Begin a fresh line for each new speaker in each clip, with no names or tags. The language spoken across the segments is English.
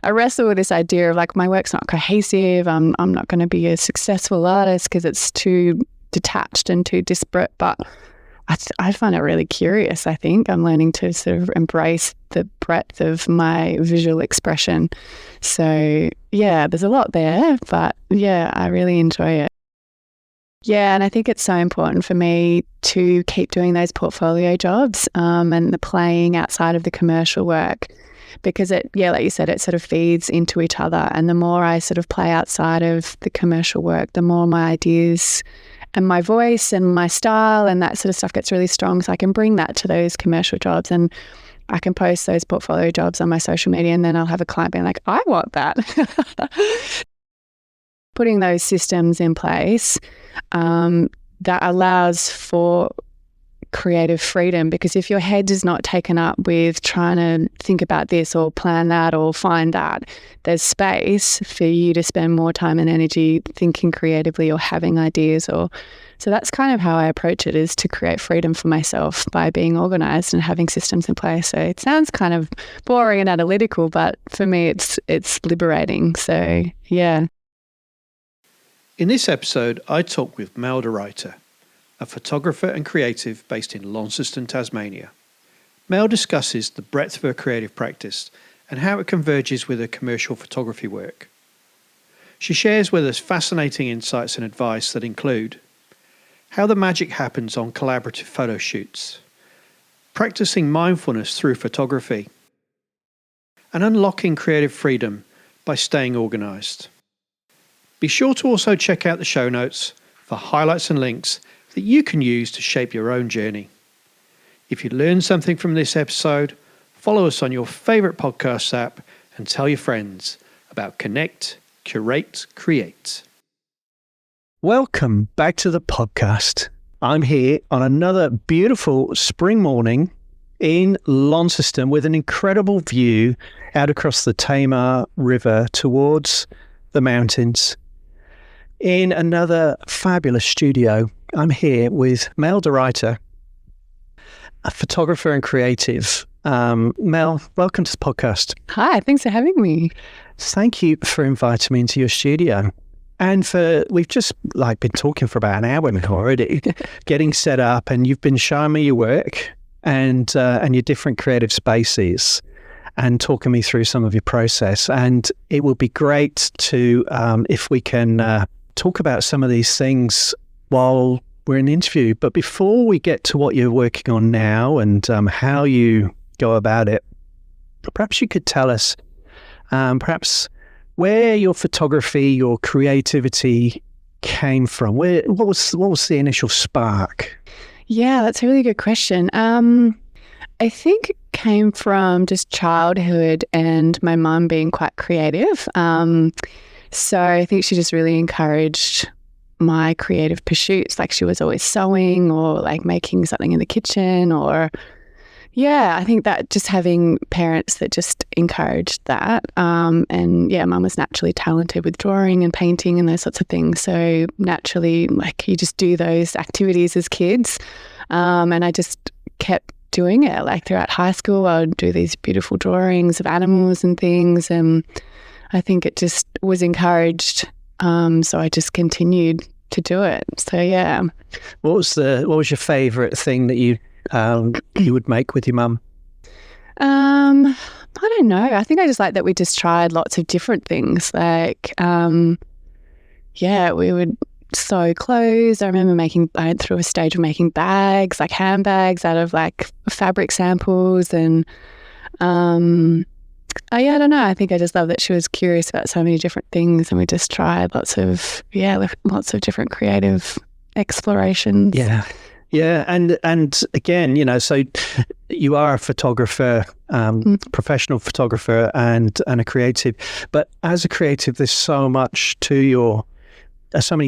I wrestle with this idea of like, my work's not cohesive. I'm not going to be a successful artist because it's too detached and too disparate. But I find it really curious. I think I'm learning to sort of embrace the breadth of my visual expression. So yeah, there's a lot there, but yeah, I really enjoy it. Yeah, and I think it's so important for me to keep doing those portfolio jobs and the playing outside of the commercial work, because like you said, it sort of feeds into each other. And the more I sort of play outside of the commercial work, the more my ideas and my voice and my style and that sort of stuff gets really strong. So I can bring that to those commercial jobs, and I can post those portfolio jobs on my social media, and then I'll have a client being like, I want that. Putting those systems in place that allows for creative freedom, because if your head is not taken up with trying to think about this or plan that or find that, there's space for you to spend more time and energy thinking creatively or having ideas. So that's kind of how I approach it, is to create freedom for myself by being organized and having systems in place. So it sounds kind of boring and analytical, but for me it's liberating. So yeah.
In this episode, I talk with Mel de Ruyter, a photographer and creative based in Launceston, Tasmania. Mel discusses the breadth of her creative practice and how it converges with her commercial photography work. She shares with us fascinating insights and advice that include how the magic happens on collaborative photo shoots, practicing mindfulness through photography, and unlocking creative freedom by staying organised. Be sure to also check out the show notes for highlights and links that you can use to shape your own journey. If you learned something from this episode, follow us on your favourite podcast app and tell your friends about Connect, Curate, Create.
Welcome back to the podcast. I'm here on another beautiful spring morning in Launceston with an incredible view out across the Tamar River towards the mountains. In another fabulous studio, I'm here with Mel de Ruyter, a photographer and creative. Mel, welcome to the podcast.
Hi, thanks for having me.
Thank you for inviting me into your studio. And we've just been talking for about an hour now already, getting set up, and you've been showing me your work and your different creative spaces and talking me through some of your process. And it would be great to, if we can talk about some of these things while we're in the interview. But before we get to what you're working on now and how you go about it, perhaps you could tell us perhaps where your photography, your creativity came from. What was the initial spark?
Yeah, that's a really good question. I think it came from just childhood and my mum being quite creative. So I think she just really encouraged my creative pursuits. Like, she was always sewing or like making something in the kitchen, or I think that just having parents that just encouraged that. And yeah, mum was naturally talented with drawing and painting and those sorts of things. So naturally, like, you just do those activities as kids. And I just kept doing it. Like, throughout high school, I would do these beautiful drawings of animals and things. And I think it just was encouraged. So I just continued to do it. So yeah.
What was your favourite thing that you would make with your mum?
I don't know. I think I just like that we just tried lots of different things. Like, we would sew clothes. I remember I went through a stage of making bags, like handbags out of like fabric samples. And I don't know. I think I just love that she was curious about so many different things, and we just tried lots of different creative explorations.
Yeah, and again, so you are a photographer, professional photographer, and a creative. But as a creative, there's so many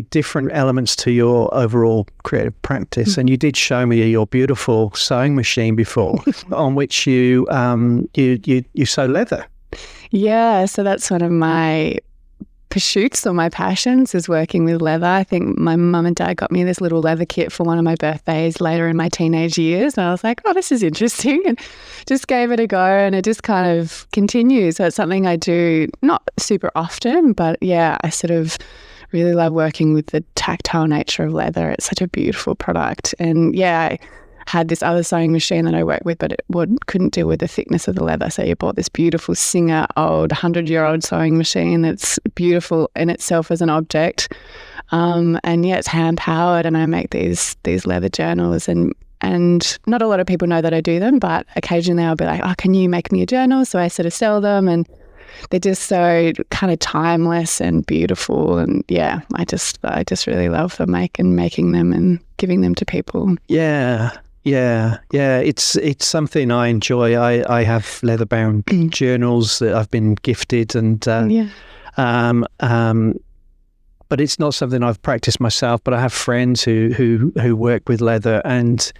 different elements to your overall creative practice. And you did show me your beautiful sewing machine before, on which you sew leather.
Yeah, so that's one of my pursuits or my passions is working with leather. I think my mum and dad got me this little leather kit for one of my birthdays later in my teenage years. And I was like, oh, this is interesting. And just gave it a go, and it just kind of continues. So it's something I do not super often, but yeah, I sort of really love working with the tactile nature of leather. It's such a beautiful product. And yeah, I had this other sewing machine that I worked with, but it couldn't deal with the thickness of the leather. So you bought this beautiful Singer old 100-year-old sewing machine that's beautiful in itself as an object. And yeah, it's hand powered, and I make these leather journals, and not a lot of people know that I do them, but occasionally I'll be like, oh, can you make me a journal? So I sort of sell them, and they're just so kind of timeless and beautiful. And yeah, I just really love them, making them and giving them to people.
Yeah. It's something I enjoy. I have leather-bound journals that I've been gifted, and but it's not something I've practiced myself. But I have friends who work with leather, and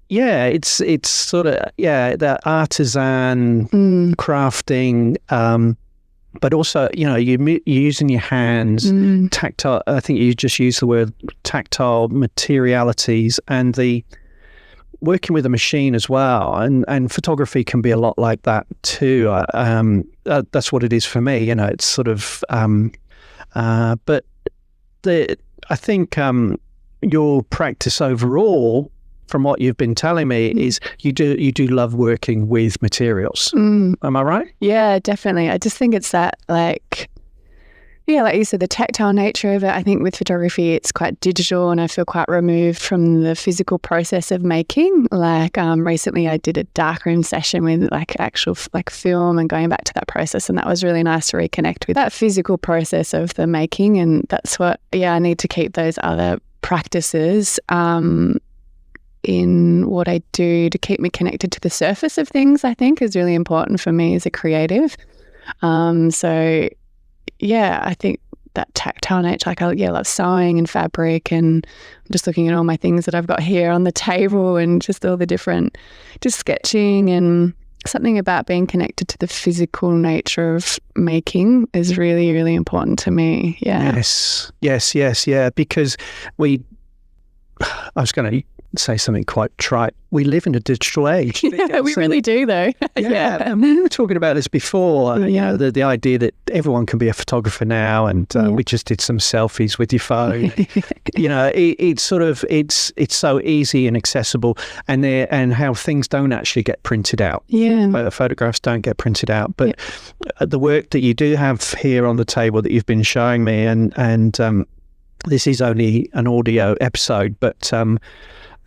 yeah, it's sort of that artisan crafting. But also, you're using your hands, tactile. I think you just used the word tactile materialities, and the working with a machine as well. And photography can be a lot like that too. That's what it is for me. It's sort of. But I think your practice overall, from what you've been telling me, is you do love working with materials. Am I right?
Yeah, definitely. I just think it's that, like you said, the tactile nature of it. I think with photography, it's quite digital, and I feel quite removed from the physical process of making. Like recently I did a darkroom session with actual film, and going back to that process, and that was really nice to reconnect with that physical process of the making. And that's what, I need to keep those other practices in what I do to keep me connected to the surface of things, I think is really important for me as a creative. So yeah, I think that tactile nature, I love sewing and fabric, and I'm just looking at all my things that I've got here on the table, and just all the different, just sketching, and something about being connected to the physical nature of making is really, really important to me. Yeah.
Yes. Because I was going to say something quite trite. We live in a digital age.
Yeah, we really do, though.
Yeah. We were talking about this before. The idea that everyone can be a photographer now, and we just did some selfies with your phone. It's sort of it's so easy and accessible, and how things don't actually get printed out.
Yeah,
the photographs don't get printed out, but the work that you do have here on the table that you've been showing me, and this is only an audio episode, but.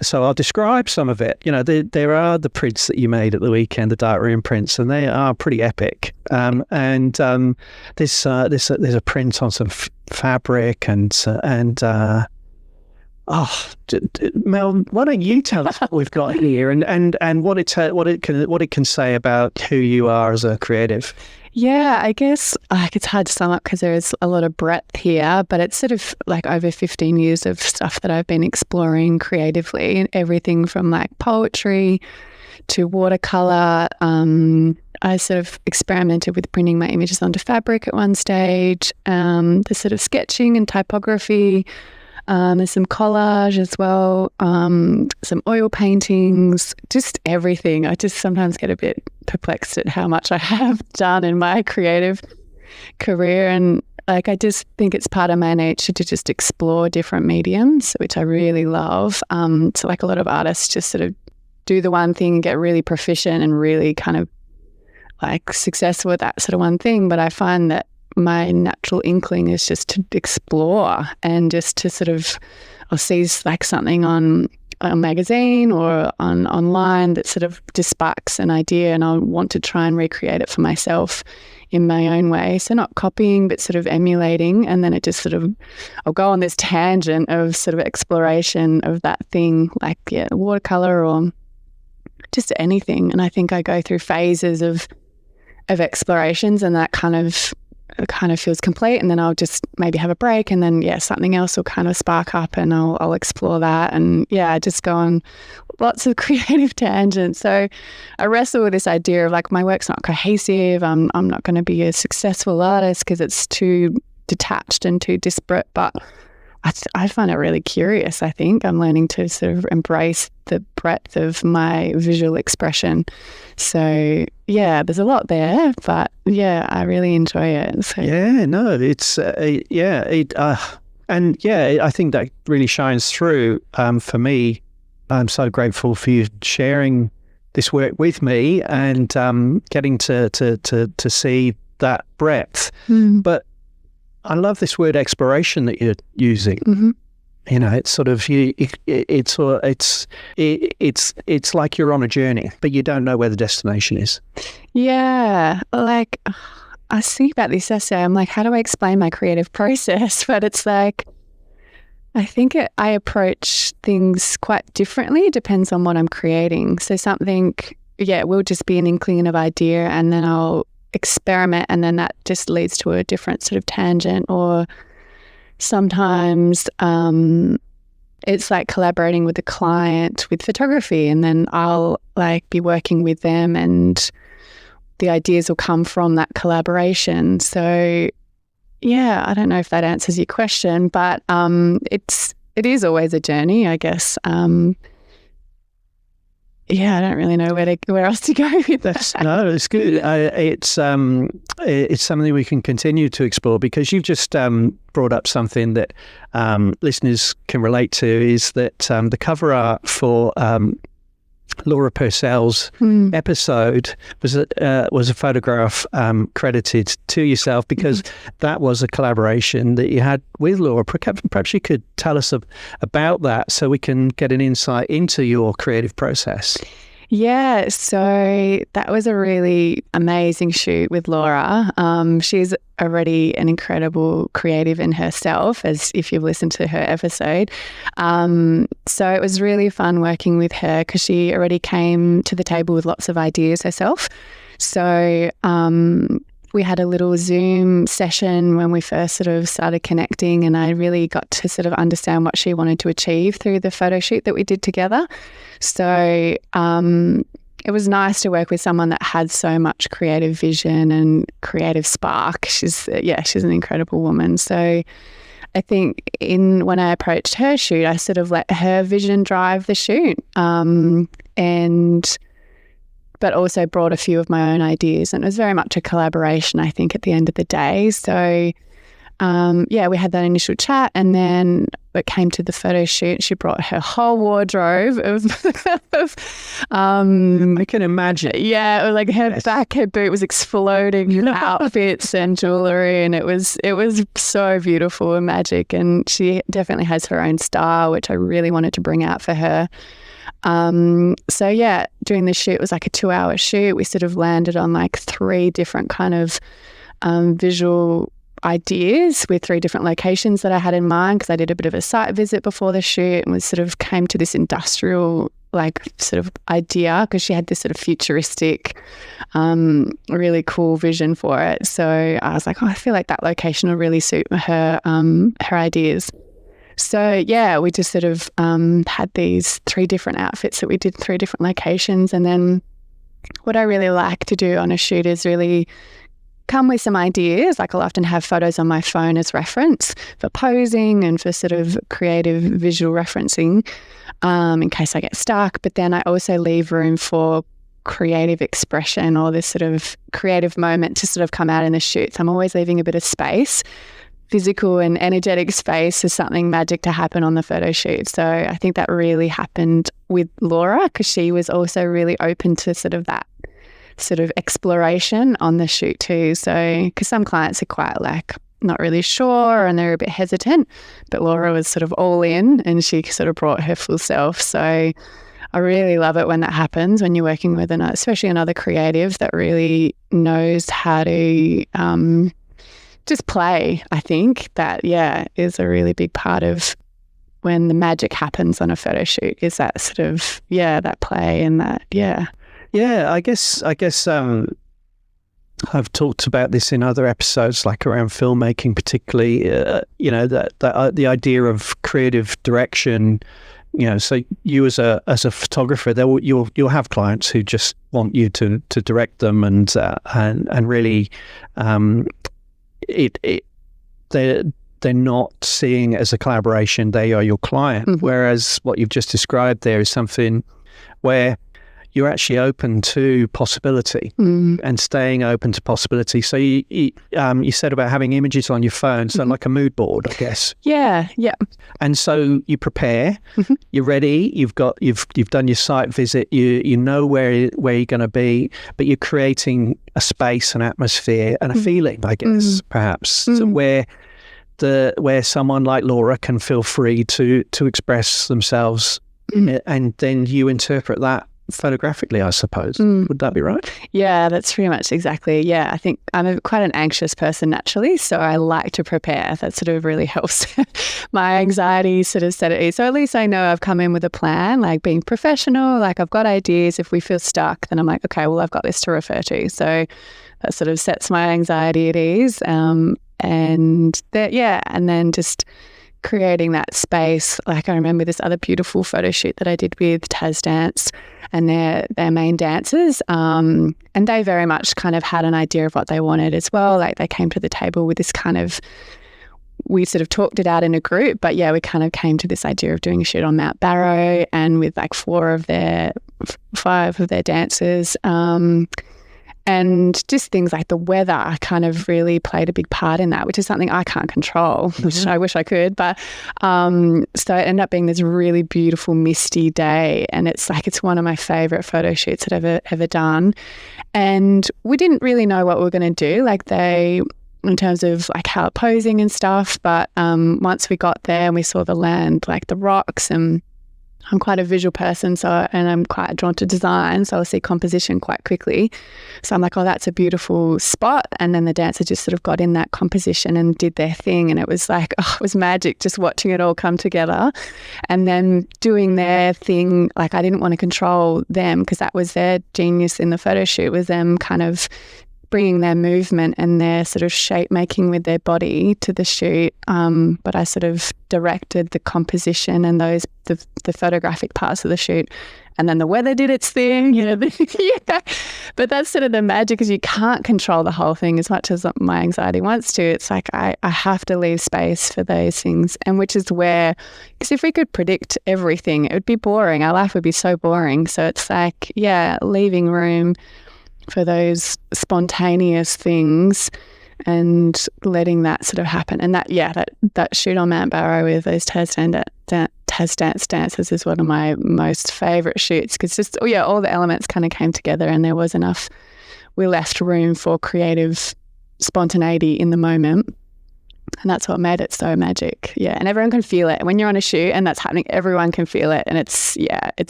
So I'll describe some of it. There are the prints that you made at the weekend, the darkroom prints, and they are pretty epic. And there's a print on some fabric, Mel, why don't you tell us what we've got here, and what it can say about who you are as a creative?
Yeah, I guess it's hard to sum up because there's a lot of breadth here, but it's sort of like over 15 years of stuff that I've been exploring creatively, everything from like poetry to watercolor. I sort of experimented with printing my images onto fabric at one stage, the sort of sketching and typography. There's some collage as well, some oil paintings, just everything. I just sometimes get a bit perplexed at how much I have done in my creative career. And I just think it's part of my nature to just explore different mediums, which I really love. So like a lot of artists just sort of do the one thing and get really proficient and really kind of like successful with that sort of one thing. But I find that my natural inkling is just to explore and just to sort of, I'll see like something on a magazine or online that sort of just sparks an idea, and I want to try and recreate it for myself in my own way. So not copying, but sort of emulating, and then it just sort of, I'll go on this tangent of sort of exploration of that thing, like watercolor or just anything. And I think I go through phases of explorations, and that kind of feels complete, and then I'll just maybe have a break, and then something else will kind of spark up, and I'll explore that, and I just go on lots of creative tangents. So I wrestle with this idea of like my work's not cohesive. I'm not going to be a successful artist because it's too detached and too disparate. But I find it really curious. I think I'm learning to sort of embrace the breadth of my visual expression. So yeah, there's a lot there, but yeah, I really enjoy it. So.
Yeah, no, it's and yeah, I think that really shines through for me. I'm so grateful for you sharing this work with me and getting to see that breadth. But I love this word exploration that you're using.
Mm-hmm.
You know, it's sort of it's like you're on a journey, but you don't know where the destination is.
Yeah, like I think about this essay. I'm like, how do I explain my creative process? But it's like, I think I approach things quite differently. It depends on what I'm creating. So something, it will just be an inkling of idea, and then I'll experiment, and then that just leads to a different sort of tangent. Or sometimes it's like collaborating with a client with photography, and then I'll like be working with them, and the ideas will come from that collaboration. So yeah, I don't know if that answers your question, but it is always a journey, I guess. Yeah, I don't really know where else to go with that.
No, it's good. It's something we can continue to explore, because you've just brought up something that listeners can relate to, is that the cover art for Laura Purcell's episode was a photograph credited to yourself, because that was a collaboration that you had with Laura. Perhaps you could tell us about that, so we can get an insight into your creative process.
Yeah, so that was a really amazing shoot with Laura. She's already an incredible creative in herself, as if you've listened to her episode. So it was really fun working with her, because she already came to the table with lots of ideas herself. So we had a little Zoom session when we first sort of started connecting, and I really got to sort of understand what she wanted to achieve through the photo shoot that we did together. So it was nice to work with someone that had so much creative vision and creative spark. She's an incredible woman. So I think when I approached her shoot, I sort of let her vision drive the shoot, but also brought a few of my own ideas. And it was very much a collaboration, I think, at the end of the day. So we had that initial chat, and then it came to the photo shoot. She brought her whole wardrobe of
I can imagine.
Yeah, like her boot was exploding with outfits and jewelry, and it was so beautiful and magic. And she definitely has her own style, which I really wanted to bring out for her. So yeah, during the shoot, it was like a 2-hour shoot. We sort of landed on like 3 different kind of visual ideas with 3 different locations that I had in mind, because I did a bit of a site visit before the shoot, and we sort of came to this industrial like sort of idea, because she had this sort of futuristic, really cool vision for it. So I was like, I feel like that location will really suit her ideas. So yeah, we just sort of had these 3 different outfits that we did in 3 different locations. And then what I really like to do on a shoot is really come with some ideas. Like I'll often have photos on my phone as reference for posing and for sort of creative visual referencing, in case I get stuck. But then I also leave room for creative expression, or this sort of creative moment to sort of come out in the shoot. So I'm always leaving a bit of space, physical and energetic space, for something magic to happen on the photo shoot. So I think that really happened with Laura, because she was also really open to sort of that sort of exploration on the shoot too. So because some clients are quite like not really sure and they're a bit hesitant, but Laura was sort of all in, and she sort of brought her full self. So I really love it when that happens, when you're working with especially another creative that really knows how to just play. I think that is a really big part of when the magic happens on a photo shoot, is that sort of that play and that
Yeah, I guess I've talked about this in other episodes, like around filmmaking, particularly. That the idea of creative direction. So you as a photographer, you'll have clients who just want you to direct them and really they're not seeing it as a collaboration. They are your client.
Mm-hmm.
Whereas what you've just described there is something where you're actually open to possibility and staying open to possibility. So you said about having images on your phone, so like a mood board, I guess.
Yeah.
And so you prepare, you're ready, you've done your site visit, you know where you're going to be, but you're creating a space, an atmosphere, and a feeling, I guess, perhaps, so where someone like Laura can feel free to express themselves, and then you interpret that photographically, I suppose. Would that be right?
Yeah, that's pretty much exactly. Yeah, I think I'm quite an anxious person naturally, so I like to prepare. That sort of really helps my anxiety sort of set at ease. So at least I know I've come in with a plan, like being professional, like I've got ideas. If we feel stuck, then I'm like, okay, well, I've got this to refer to. So that sort of sets my anxiety at ease. And then just creating that space. Like I remember this other beautiful photo shoot that I did with Tas Dance and their main dancers. And they very much kind of had an idea of what they wanted as well. Like they came to the table with this kind of, we sort of talked it out in a group, but yeah, we kind of came to this idea of doing a shoot on Mount Barrow and with like 5 of their dancers. And just things like the weather kind of really played a big part in that, which is something I can't control, which I wish I could. But so it ended up being this really beautiful misty day, and it's one of my favourite photo shoots that I've ever done. And we didn't really know what we were going to do, in terms of like how posing and stuff. But once we got there and we saw the land, like the rocks, and I'm quite a visual person, and I'm quite drawn to design, so I'll see composition quite quickly. So I'm like, oh, that's a beautiful spot. And then the dancer just sort of got in that composition and did their thing. And it was like, it was magic just watching it all come together. And then doing their thing, like I didn't want to control them because that was their genius in the photo shoot, was them kind of bringing their movement and their sort of shape making with their body to the shoot. But I sort of directed the composition and the photographic parts of the shoot. And then the weather did its thing, yeah. But that's sort of the magic, because you can't control the whole thing as much as my anxiety wants to. It's like I have to leave space for those things. And which is where, because if we could predict everything, it would be boring. Our life would be so boring. So it's like, yeah, leaving room for those spontaneous things and letting that sort of happen. And that shoot on Mount Barrow with those Tas Dance dancers is one of my most favourite shoots, because just, all the elements kind of came together and there was enough, we left room for creative spontaneity in the moment. And that's what made it so magic. Yeah. And everyone can feel it. When you're on a shoot and that's happening, everyone can feel it. And it's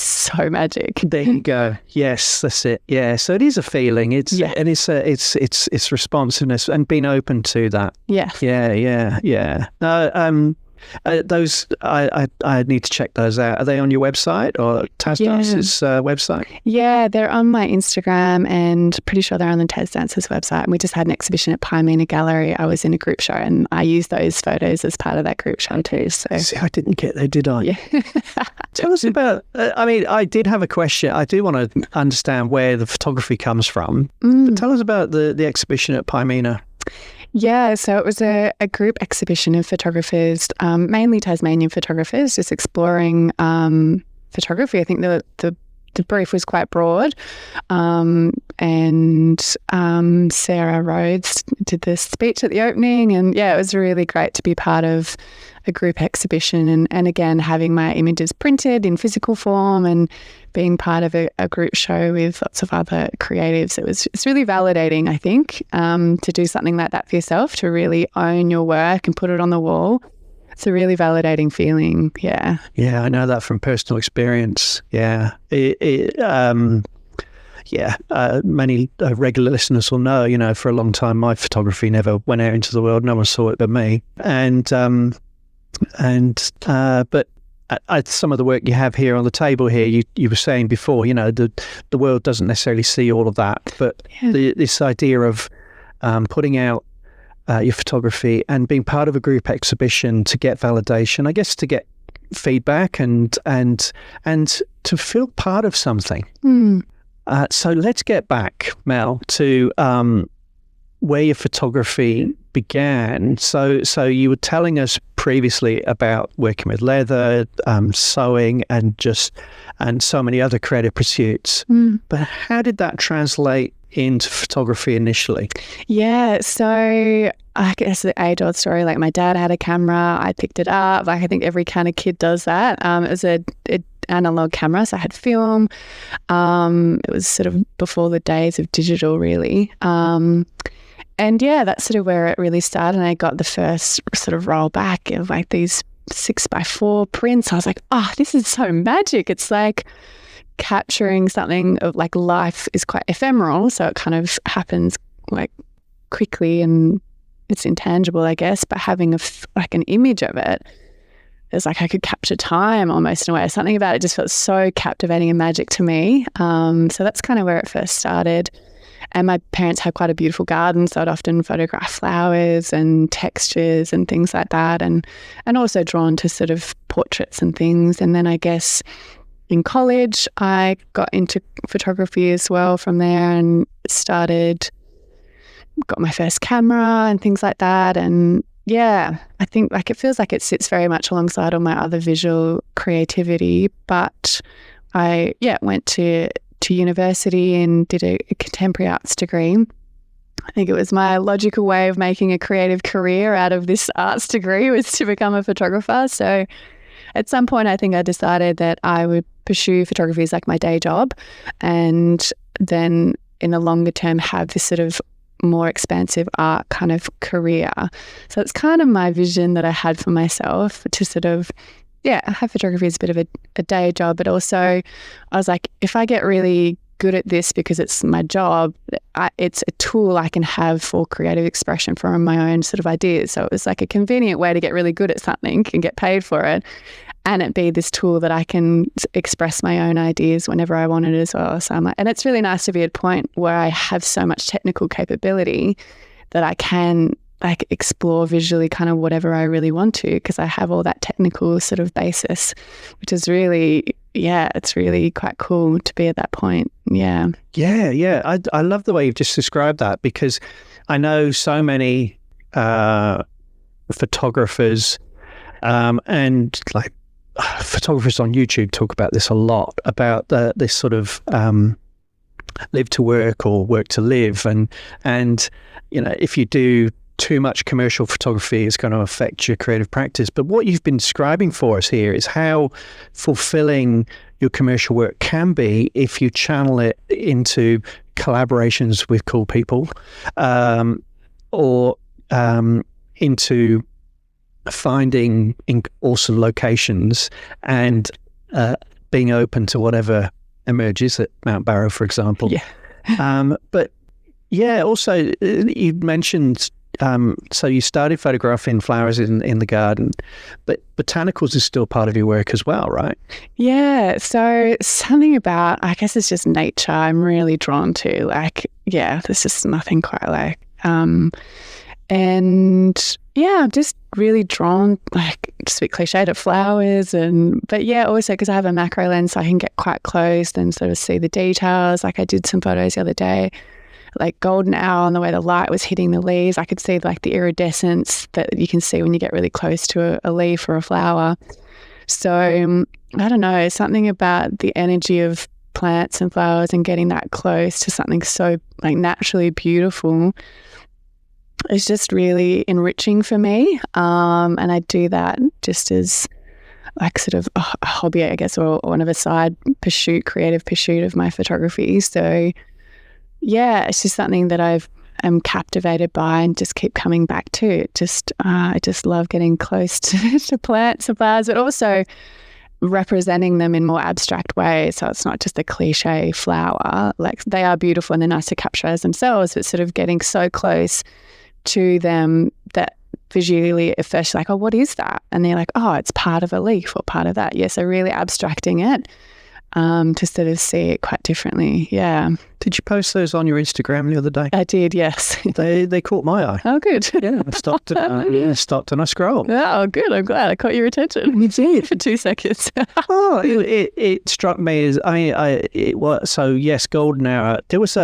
so magic.
There you go. Yes, that's it. Yeah. So it is a feeling. It's responsiveness and being open to that.
Yeah.
Yeah. No, those I need to check those out. Are they on your website or Tas Dance's website?
Yeah, they're on my Instagram, and pretty sure they're on the Tas Dance's website. And we just had an exhibition at Palmina Gallery. I was in a group show and I used those photos as part of that group show too. So
see, I didn't get there, did I?
Yeah.
Tell us about. I did have a question. I do want to understand where the photography comes from. But tell us about the exhibition at Palmina.
Yeah, so it was a group exhibition of photographers, mainly Tasmanian photographers, just exploring photography. I think the brief was quite broad, and Sarah Rhodes did the speech at the opening, and it was really great to be part of a group exhibition and again having my images printed in physical form and being part of a group show with lots of other creatives. It's really validating, I think, to do something like that for yourself, to really own your work and put it on the wall. It's a really validating feeling. Yeah.
Yeah, I know that from personal experience. Yeah. Many regular listeners will know, for a long time, my photography never went out into the world. No one saw it but me. But some of the work you have here on the table here, you were saying before, the world doesn't necessarily see all of that, but this idea of putting out your photography and being part of a group exhibition to get validation, I guess, to get feedback and to feel part of something. So let's get back, Mel, to where your photography began. So you were telling us previously about working with leather, sewing, and so many other creative pursuits. But how did that translate into photography initially?
Yeah, so I guess the age-old story, like my dad had a camera, I picked it up. Like I think every kind of kid does that. It was an analog camera, so I had film. It was sort of before the days of digital, really. And yeah, that's sort of where it really started. And I got the first sort of roll back of like these 6x4 prints. I was like, oh, this is so magic. It's like capturing something of like life is quite ephemeral. So it kind of happens like quickly and it's intangible, I guess. But having like an image of it, it's like I could capture time almost in a way. Something about it just felt so captivating and magic to me. So that's kind of where it first started. And my parents had quite a beautiful garden, so I'd often photograph flowers and textures and things like that, and also drawn to sort of portraits and things. And then I guess in college, I got into photography as well from there and got my first camera and things like that. And yeah, I think like it feels like it sits very much alongside all my other visual creativity. But I went to university and did a contemporary arts degree. I think it was my logical way of making a creative career out of this arts degree was to become a photographer. So at some point, I think I decided that I would pursue photography as like my day job, and then in the longer term have this sort of more expansive art kind of career. So it's kind of my vision that I had for myself to sort of have photography as a bit of a day job, but also I was like, if I get really good at this because it's my job, it's a tool I can have for creative expression from my own sort of ideas. So it was like a convenient way to get really good at something and get paid for it, and it be this tool that I can express my own ideas whenever I want it as well. So I'm like, and it's really nice to be at a point where I have so much technical capability that I can like explore visually kind of whatever I really want to, because I have all that technical sort of basis, which is really, it's really quite cool to be at that point. Yeah. I love the way you've just described that, because I know so many photographers and like photographers on YouTube talk about this a lot, about this sort of live to work or work to live, and you know, if you do too much commercial photography, is going to affect your creative practice. But what you've been describing for us here is how fulfilling your commercial work can be if you channel it into collaborations with cool people, or into finding awesome locations and being open to whatever emerges at Mount Barrow, for example. But also you mentioned so you started photographing flowers in the garden, but botanicals is still part of your work as well, right? Yeah. So something about, I guess it's just nature I'm really drawn to. Like, there's just nothing quite like. I'm just really drawn, like, just a bit cliche, to flowers. But also because I have a macro lens, so I can get quite close and sort of see the details. Like I did some photos the other day, like golden hour on the way the light was hitting the leaves. I could see like the iridescence that you can see when you get really close to a leaf or a flower. So I don't know, something about the energy of plants and flowers and getting that close to something so like naturally beautiful is just really enriching for me. And I do that just as like sort of a hobby, I guess, or one of a side creative pursuit of my photography. So it's just something that I'm captivated by and just keep coming back to. I just love getting close to plants and flowers, but also representing them in more abstract ways. So it's not just a cliche flower. Like they are beautiful and they're nice to capture as themselves, but sort of getting so close to them that visually at first you're like, oh, what is that? And they're like, oh, it's part of a leaf or part of that. So really abstracting it. To sort of see it quite differently. Yeah. Did you post those on your Instagram the other day? I did, yes. They caught my eye. Oh, good. Yeah, I stopped and I scrolled. Oh, good. I'm glad I caught your attention. You did. For 2 seconds. It struck me as so yes, golden hour. There was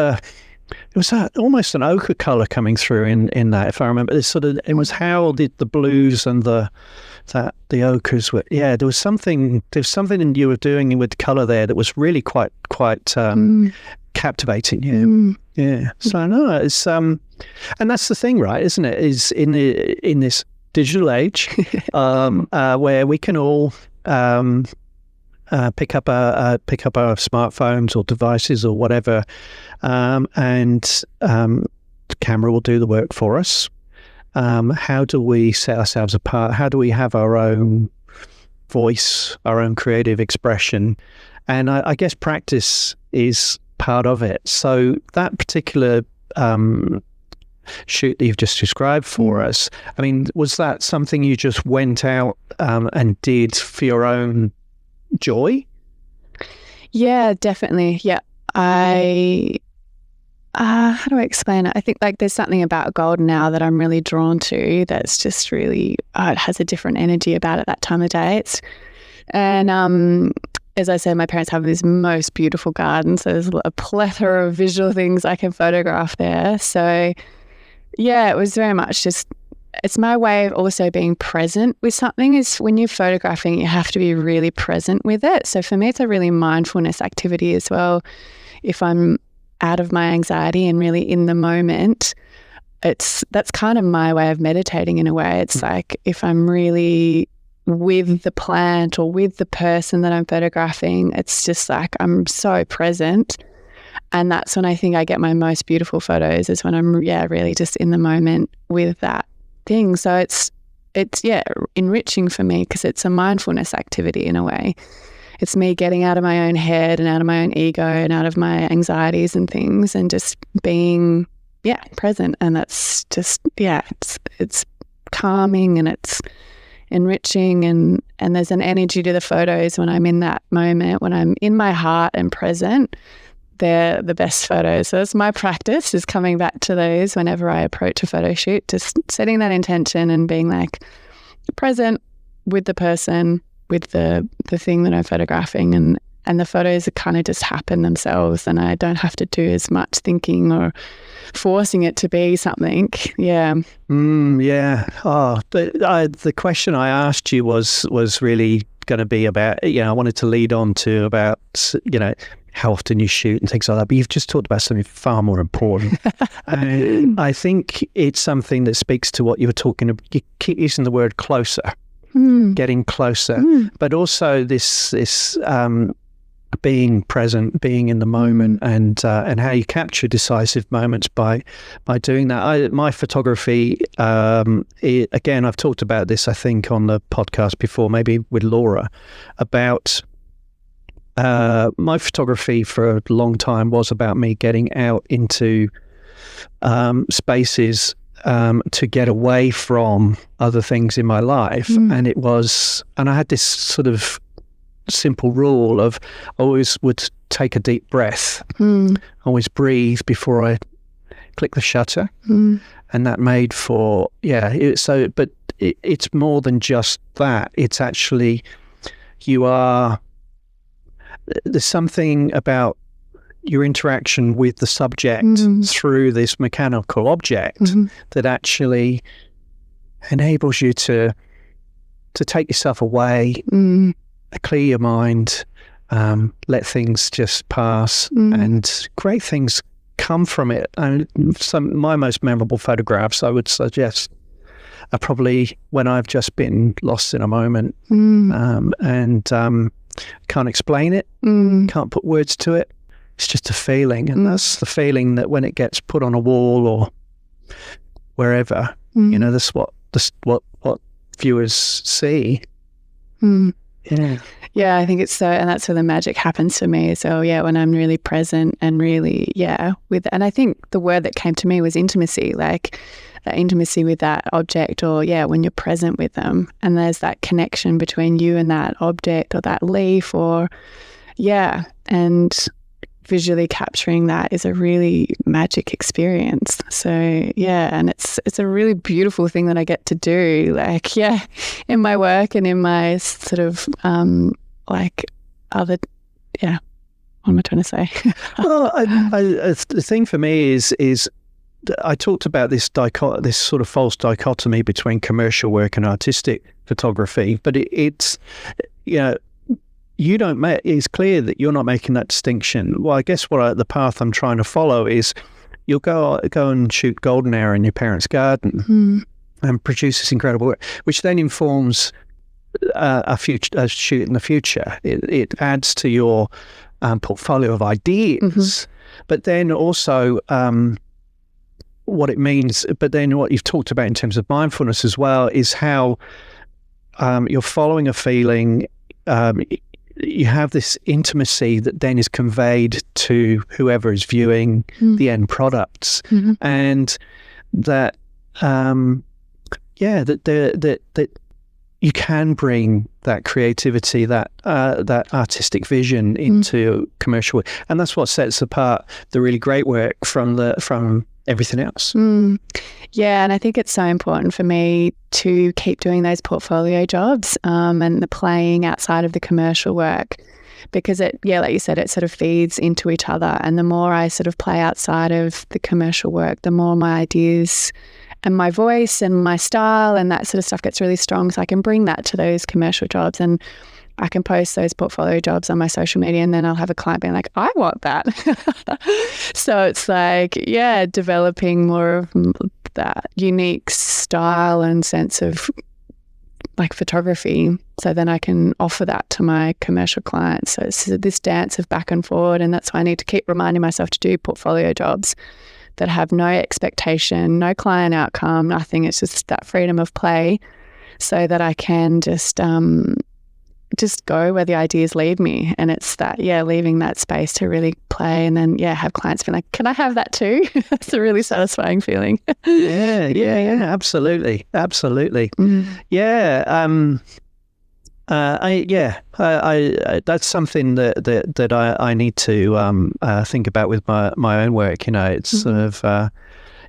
it was almost an ochre color coming through in that, if I remember. It was how the blues and the ochres were. Yeah, there was something you were doing with color there that was really quite captivating. Yeah, yeah. So no, it's and that's the thing, right? Isn't it? Is in this digital age where we can all pick up our smartphones or devices or whatever, and the camera will do the work for us. How do we set ourselves apart? How do we have our own voice, our own creative expression? And I guess practice is part of it. So that particular shoot that you've just described for us, I mean, was that something you just went out and did for your own joy?
Yeah, definitely. Yeah. How do I explain it? I think like there's something about gold now that I'm really drawn to that's just really, it has a different energy about it that time of day. As I said, my parents have this most beautiful garden, so there's a plethora of visual things I can photograph there. So yeah, it was very much just, it's my way of also being present with something. Is when you're photographing, you have to be really present with it. So for me, it's a really mindfulness activity as well. If I'm out of my anxiety and really in the moment, that's kind of my way of meditating in a way. It's like if I'm really with the plant or with the person that I'm photographing, it's just like I'm so present. And that's when I think I get my most beautiful photos, is when I'm really just in the moment with that thing. So it's enriching for me because it's a mindfulness activity in a way. It's me getting out of my own head and out of my own ego and out of my anxieties and things and just being present. And that's just it's calming and it's enriching, and there's an energy to the photos when I'm in that moment, when I'm in my heart and present. They're the best photos. So that's my practice, is coming back to those whenever I approach a photo shoot, just setting that intention and being like present with the person, with the thing that I'm photographing, and the photos kind of just happen themselves, and I don't have to do as much thinking or forcing it to be something. Yeah.
Yeah. Oh, the question I asked you was really going to be about, I wanted to lead on to about, how often you shoot and things like that. But you've just talked about something far more important. I think it's something that speaks to what you were talking about. You keep using the word closer, getting closer, but also this being present, being in the moment, and how you capture decisive moments by doing that. My photography, again, I've talked about this, I think, on the podcast before, maybe with Laura, about my photography for a long time was about me getting out into spaces to get away from other things in my life. And I had this sort of simple rule of always would take a deep breath, always breathe before I click the shutter. And that made for, it's more than just that. It's actually, there's something about your interaction with the subject through this mechanical object that actually enables you to take yourself away, clear your mind, let things just pass, and great things come from it. And my most memorable photographs, I would suggest, are probably when I've just been lost in a moment and can't explain it, can't put words to it. It's just a feeling, and that's the feeling that when it gets put on a wall or wherever, that's what viewers see.
Yeah, I think it's so, and that's where the magic happens for me. So when I'm really present and really and I think the word that came to me was intimacy, like that intimacy with that object, or when you're present with them and there's that connection between you and that object or that leaf, or and visually capturing that is a really magic experience. So and it's a really beautiful thing that I get to do, like in my work and in my sort of What am I trying to say?
Well, the thing for me is I talked about this sort of false dichotomy between commercial work and artistic photography, but it's you don't make. It's clear that you're not making that distinction. Well, I guess the path I'm trying to follow is you'll go and shoot golden hour in your parents' garden and produce this incredible work, which then informs a shoot in the future. It adds to your portfolio of ideas, but then also what it means. But then what you've talked about in terms of mindfulness as well is how you're following a feeling. You have this intimacy that then is conveyed to whoever is viewing the end products, and that that you can bring that creativity, that artistic vision into commercial work, and that's what sets apart the really great work from everything else.
Yeah, and I think it's so important for me to keep doing those portfolio jobs and the playing outside of the commercial work, because like you said, it sort of feeds into each other. And the more I sort of play outside of the commercial work, the more my ideas and my voice and my style and that sort of stuff gets really strong. So I can bring that to those commercial jobs, and I can post those portfolio jobs on my social media, and then I'll have a client being like, I want that. So it's like, developing more of that unique style and sense of like photography. So then I can offer that to my commercial clients. So it's this dance of back and forward. And that's why I need to keep reminding myself to do portfolio jobs that have no expectation, no client outcome, nothing. It's just that freedom of play, so that I can just go where the ideas lead me. And it's that, leaving that space to really play, and then, have clients be like, can I have that too? That's a really satisfying feeling.
Absolutely. That's something that I need to think about with my own work. It's sort of,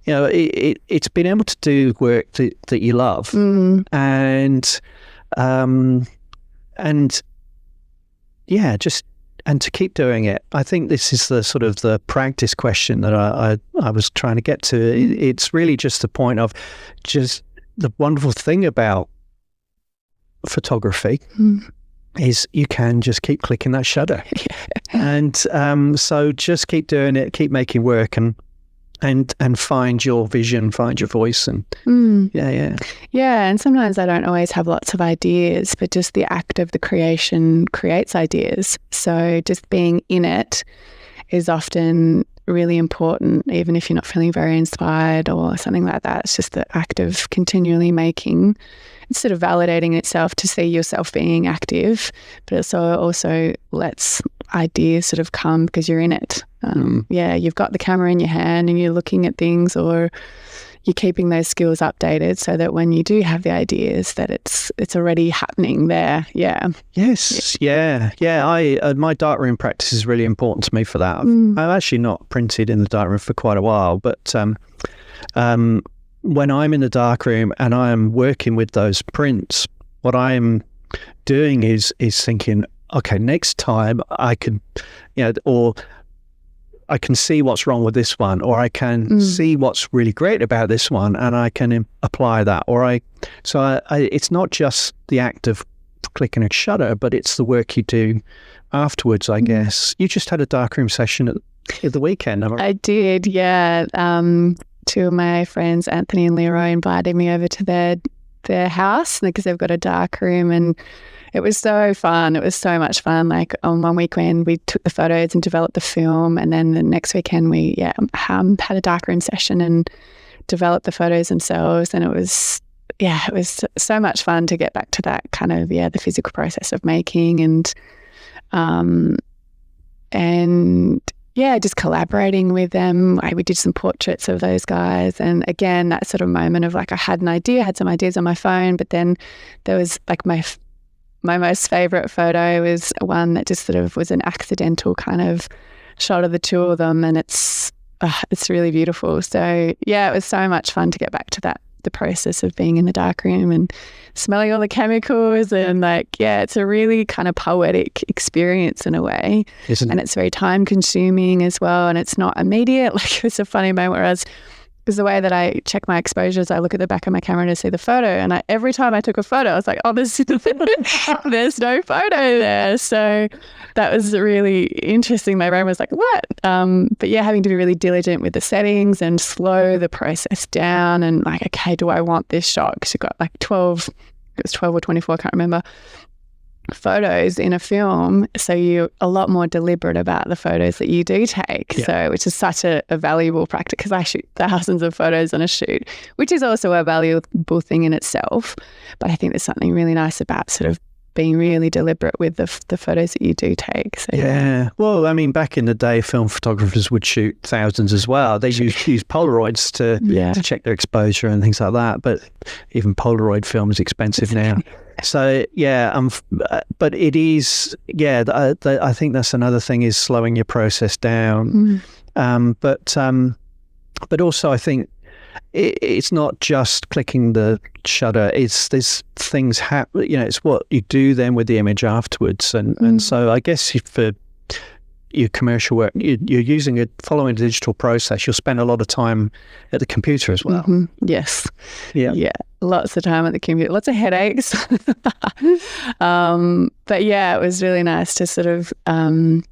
it's being able to do work that you love, and to keep doing it. I think this is the sort of the practice question that I was trying to get to. It's really just the point of just the wonderful thing about photography is you can just keep clicking that shutter. And so just keep doing it, keep making work, and find your vision, find your voice, and and sometimes I don't always have lots of ideas, but just the act of the creation creates ideas. So just being in it is often really important, even if you're not feeling very inspired or something like that. It's just the act of continually making. It's sort of validating itself to see yourself being active, but it also lets ideas sort of come because you're in it. You've got the camera in your hand and you're looking at things, or you're keeping those skills updated so that when you do have the ideas, that it's already happening there. My darkroom practice is really important to me for that. I've actually not printed in the darkroom for quite a while, but when I'm in the darkroom and I am working with those prints, what I'm doing is thinking, okay, next time I can, or I can see what's wrong with this one, or I can see what's really great about this one, and I can apply that. So it's not just the act of clicking a shutter, but it's the work you do afterwards, I guess. You just had a darkroom session at the weekend.
I did, yeah. Two of my friends, Anthony and Leroy, invited me over to their house because they've got a dark room, and it was so fun. It was so much fun. Like on one weekend we took the photos and developed the film, and then the next weekend we had a darkroom session and developed the photos themselves. And it was so much fun to get back to that kind of the physical process of making and just collaborating with them. We did some portraits of those guys. And again, that sort of moment of like, I had an idea, I had some ideas on my phone, but then there was like my most favorite photo was one that just sort of was an accidental kind of shot of the two of them. And it's really beautiful. So it was so much fun to get back to the process of being in the darkroom and smelling all the chemicals. And it's a really kind of poetic experience in a way. And it's very time consuming as well. And it's not immediate. Like, it was a funny moment where because the way that I check my exposures, I look at the back of my camera to see the photo. And every time I took a photo, I was like, oh, there's no photo there. So that was really interesting. My brain was like, what? But yeah, having to be really diligent with the settings and slow the process down and like, okay, do I want this shot? Because you've got like 12 or 24, I can't remember, photos in a film, so you're a lot more deliberate about the photos that you do take. So which is such a valuable practice, because I shoot thousands of photos on a shoot, which is also a valuable thing in itself. But I think there's something really nice about sort of being really deliberate with the photos that you do take. So,
well, I mean, back in the day, film photographers would shoot thousands as well. They use Polaroids to check their exposure and things like that. But even Polaroid film is expensive now. So but it is I think that's another thing, is slowing your process down. But also I think it's not just clicking the shutter. There's things happen. It's what you do then with the image afterwards. And so I guess for your commercial work, you're following a digital process. You'll spend a lot of time at the computer as well.
Yes. Yeah. Lots of time at the computer, lots of headaches. But yeah, it was really nice to sort of, be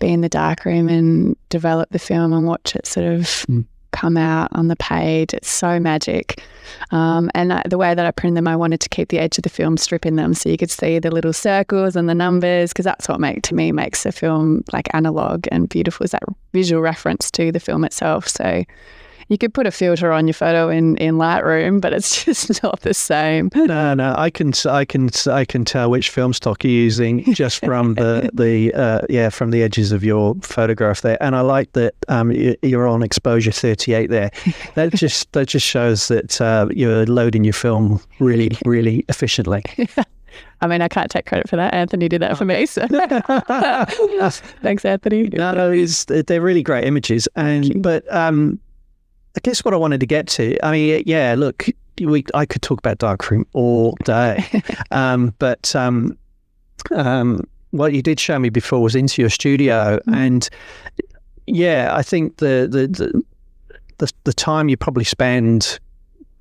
in the darkroom and develop the film and watch it sort of come out on the page. It's so magic. And the way that I printed them, I wanted to keep the edge of the film strip in them so you could see the little circles and the numbers, because that's what makes a film like analog and beautiful, is that visual reference to the film itself. So you could put a filter on your photo in Lightroom, but it's just not the same.
No, I can tell which film stock you're using just from from the edges of your photograph there. And I like that you're on exposure 38 there. That just shows that you're loading your film really, really efficiently.
I mean, I can't take credit for that. Anthony did that for me. So thanks, Anthony.
No, they're really great images. But I guess what I wanted to get to, I mean, look, I could talk about darkroom all day, but what you did show me before was into your studio, and I think the time you probably spend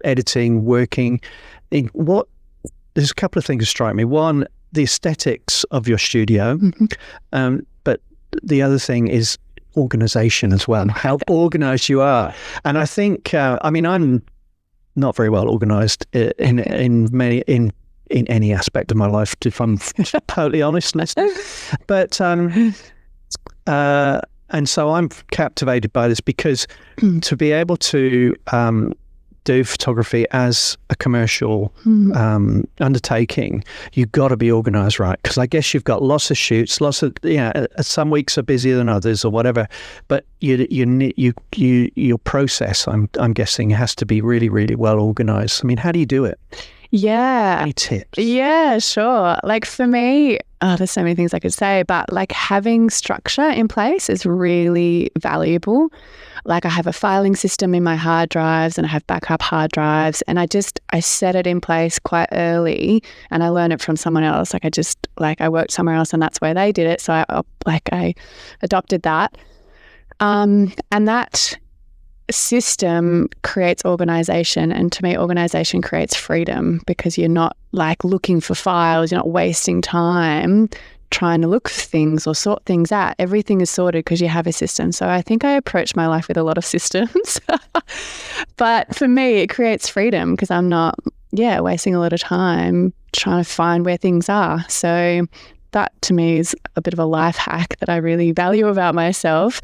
editing, working, there's a couple of things that strike me. One, the aesthetics of your studio, but the other thing is organization as well, how organized you are. And I think I'm not very well organized in any aspect of my life, if I'm totally honest. But and so I'm captivated by this, because to be able to do photography as a commercial undertaking, you've got to be organized, right? Because I guess you've got lots of shoots, some weeks are busier than others or whatever, but your process, I'm guessing, has to be really, really well organized. I mean, how do you do it?
Yeah.
Any tips?
Yeah, sure. Like for me, there's so many things I could say, but like having structure in place is really valuable. Like I have a filing system in my hard drives and I have backup hard drives, and I set it in place quite early, and I learned it from someone else. I worked somewhere else and that's where they did it. So I adopted that. And that system creates organization, and to me organization creates freedom, because you're not like looking for files, you're not wasting time trying to look for things or sort things out. Everything is sorted because you have a system. So I think I approach my life with a lot of systems. But for me it creates freedom, because I'm not wasting a lot of time trying to find where things are. So that to me is a bit of a life hack that I really value about myself.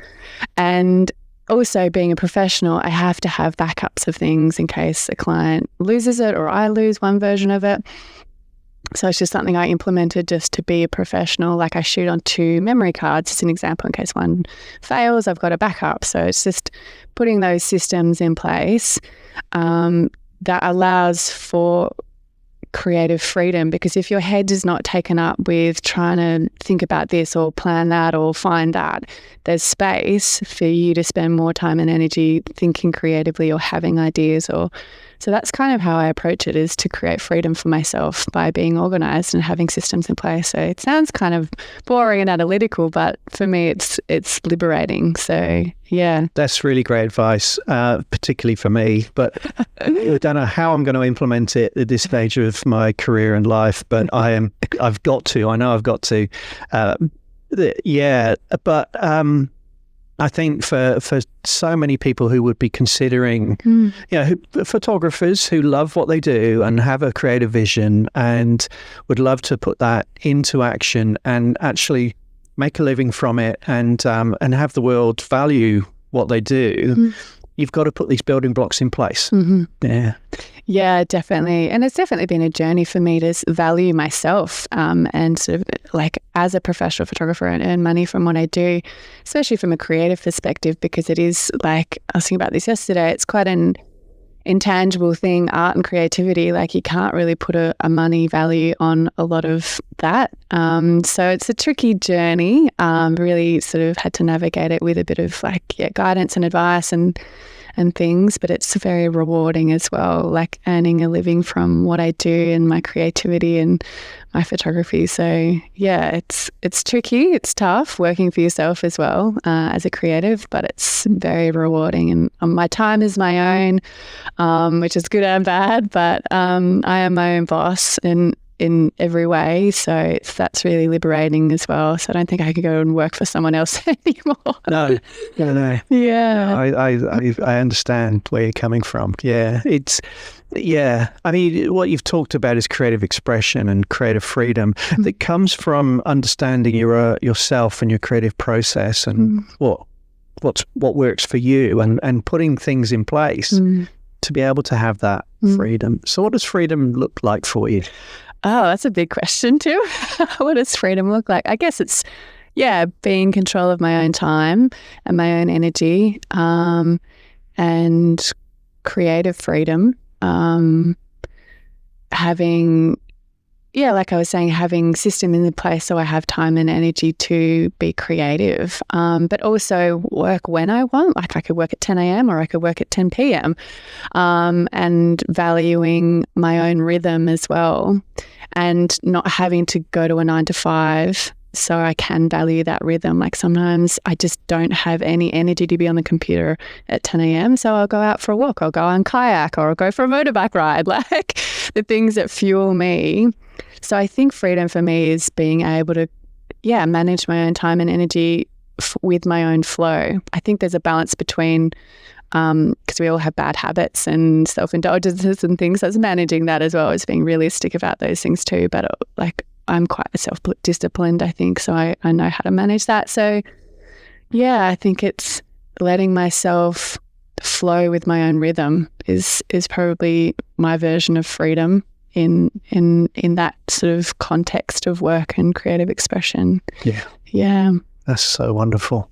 And also, being a professional, I have to have backups of things in case a client loses it or I lose one version of it. So it's just something I implemented just to be a professional. Like I shoot on 2 memory cards, as an example, in case one fails, I've got a backup. So it's just putting those systems in place that allows for creative freedom, because if your head is not taken up with trying to think about this or plan that or find that, there's space for you to spend more time and energy thinking creatively or having ideas or So that's kind of how I approach it, is to create freedom for myself by being organized and having systems in place. So it sounds kind of boring and analytical, but for me, it's liberating. So yeah.
That's really great advice, particularly for me. But I don't know how I'm going to implement it at this stage of my career and life, but I know I've got to. I think for so many people who would be considering, photographers who love what they do and have a creative vision and would love to put that into action and actually make a living from it and have the world value what they do, you've got to put these building blocks in place.
Yeah, definitely. And it's definitely been a journey for me to value myself and sort of like as a professional photographer and earn money from what I do, especially from a creative perspective, because it is like, I was thinking about this yesterday, it's quite an intangible thing, art and creativity. Like you can't really put a money value on a lot of that. So it's a tricky journey. Really sort of had to navigate it with a bit of guidance and advice and things, but it's very rewarding as well, like earning a living from what I do and my creativity and my photography. So yeah, it's tricky, it's tough working for yourself as well as a creative, but it's very rewarding, and my time is my own, which is good and bad, but I am my own boss in every way, so that's really liberating as well. So I don't think I could go and work for someone else anymore.
No.
Yeah,
I understand where you're coming from. I mean, what you've talked about is creative expression and creative freedom that comes from understanding yourself and your creative process and what works for you and putting things in place to be able to have that freedom. So what does freedom look like for you?
Oh, that's a big question too. What does freedom look like? I guess it's, being in control of my own time and my own energy, and creative freedom. Having, like I was saying, having system in place so I have time and energy to be creative, but also work when I want. Like I could work at 10 a.m. or I could work at 10 p.m. And valuing my own rhythm as well, and not having to go to a 9 to 5 so I can value that rhythm. Like sometimes I just don't have any energy to be on the computer at 10 a.m. So I'll go out for a walk, I'll go on kayak, or I'll go for a motorbike ride, like the things that fuel me. So I think freedom for me is being able to, manage my own time and energy with my own flow. I think there's a balance between, because we all have bad habits and self-indulgences and things, so it's managing that as well as being realistic about those things too. But I'm quite self-disciplined, I think, so I know how to manage that. So I think it's letting myself flow with my own rhythm is probably my version of freedom in that sort of context of work and creative expression. Yeah.
That's so wonderful.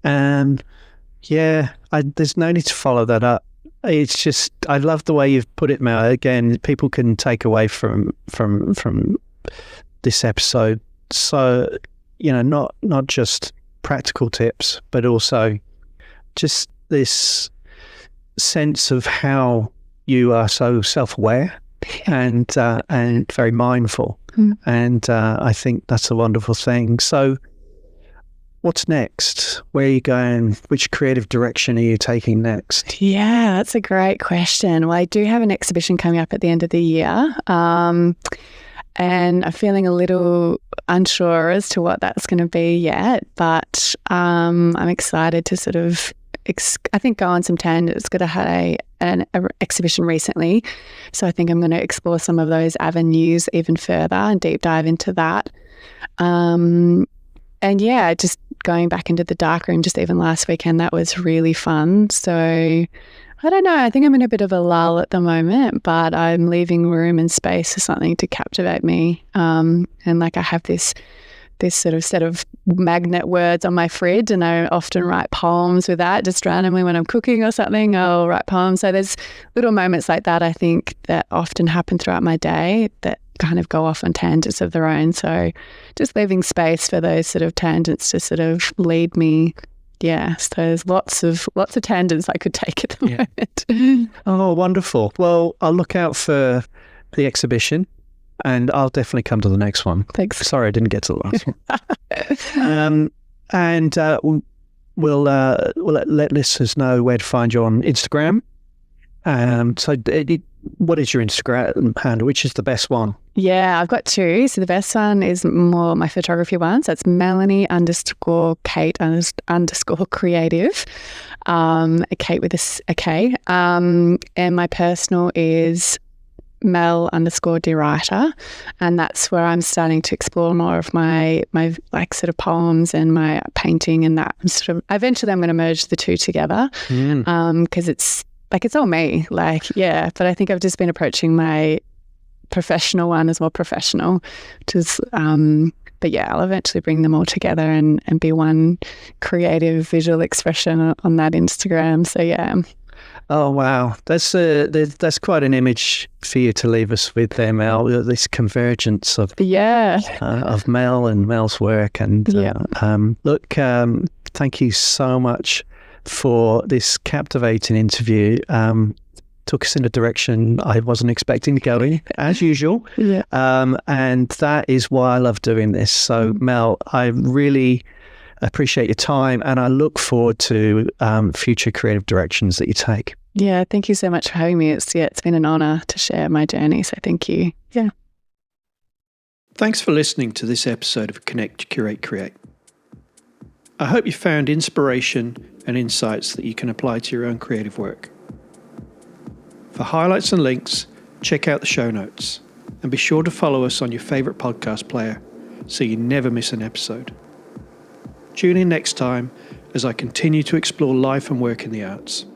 There's no need to follow that up. It's just, I love the way you've put it, Mel. Again, people can take away from this episode. So, not just practical tips, but also just this sense of how you are so self-aware and very mindful. And I think that's a wonderful thing. So what's next? Where are you going? Which creative direction are you taking next?
Yeah, that's a great question. Well, I do have an exhibition coming up at the end of the year. And I'm feeling a little unsure as to what that's going to be yet, but I'm excited to sort of, I think, go on some tangents. Got to had an exhibition recently, so I think I'm going to explore some of those avenues even further and deep dive into that. And just going back into the darkroom just even last weekend, that was really fun. So I don't know, I think I'm in a bit of a lull at the moment, but I'm leaving room and space for something to captivate me. And like I have this sort of set of magnet words on my fridge, and I often write poems with that, just randomly when I'm cooking or something, I'll write poems. So there's little moments like that, I think, that often happen throughout my day that kind of go off on tangents of their own. So just leaving space for those sort of tangents to sort of lead me yeah, so there's lots of tangents I could take at the moment.
Oh, wonderful. Well, I'll look out for the exhibition and I'll definitely come to the next one.
Thanks.
Sorry, I didn't get to the last one. And we'll let listeners know where to find you on Instagram. So what is your Instagram handle? Which is the best one?
Yeah, I've got two. So the best one is more my photography one. So it's Melanie_Kate_creative. A Kate with a K. And my personal is Mel de Ruyter, and that's where I'm starting to explore more of my like sort of poems and my painting, and that eventually I'm going to merge the two together because it's all me, but I think I've just been approaching my professional one as more professional, but yeah, I'll eventually bring them all together and be one creative visual expression on that Instagram. So yeah.
Oh wow, that's quite an image for you to leave us with there, Mel. This convergence of Mel and Mel's work, and thank you so much for this captivating interview. Took us in a direction I wasn't expecting to go in, as usual. And that is why I love doing this. So Mel, I really appreciate your time, and I look forward to future creative directions that you take.
Yeah, thank you so much for having me. It's been an honour to share my journey, so thank you. Yeah.
Thanks for listening to this episode of Connect, Curate, Create. I hope you found inspiration and insights that you can apply to your own creative work. For highlights and links, check out the show notes, and be sure to follow us on your favourite podcast player so you never miss an episode. Tune in next time as I continue to explore life and work in the arts.